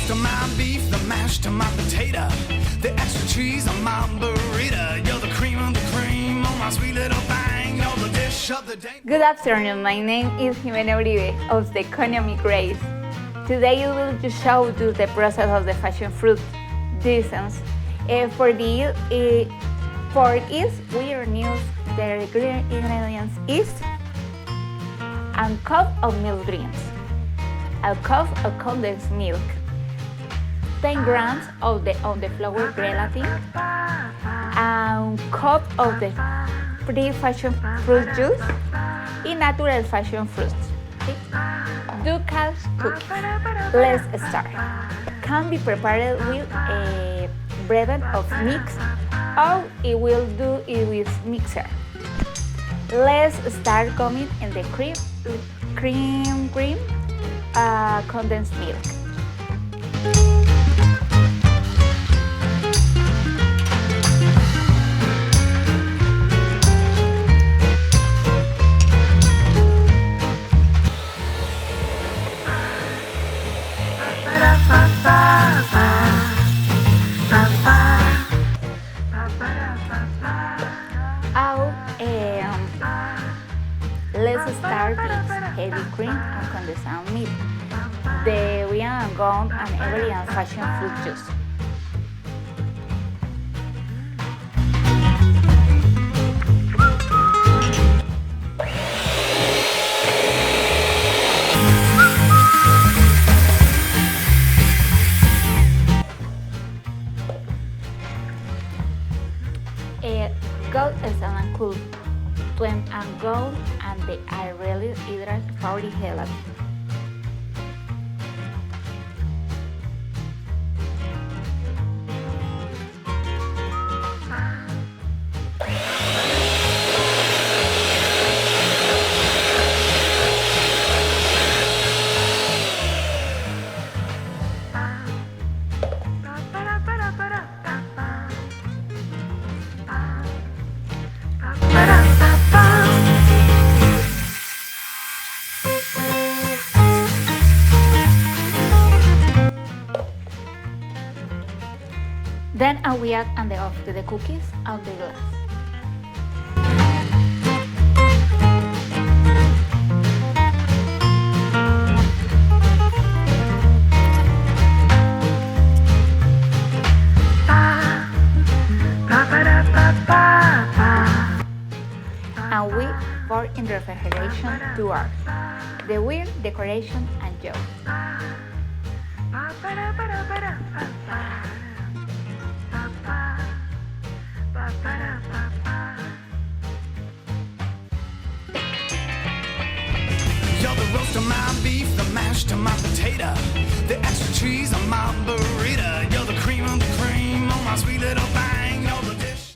roast of my beef, the mashed of my potato, the extra cheese on my burrito. You're the cream of the cream on my sweet little thing. You're the dish of the day. Good afternoon, my name is Ximena of the Economic Race. Today I will just show you the process of the passion fruit designs. For this, we are use the ingredients is a cup of milk greens, a cup of condensed milk, 10 grams of the flour gelatin, a cup of the pre-passion fruit juice, and natural passion fruits. Okay? Do cash cookies. Let's start. Can be prepared with a bread of mix, or it will do it with mixer. Let's start coming in the cream, condensed milk. Let's start with heavy cream and condensed milk. We are going and every passion fruit juice. Gold is an cool twin and gold, and they are really either 40 gelatin. Then we add and off to the cookies on the glass. And we pour in refrigeration 2 hours. The weird decoration and joy. You're the roast of my beef, the mashed of my potato, the extra cheese on my burrito. You're the cream of the cream on my sweet little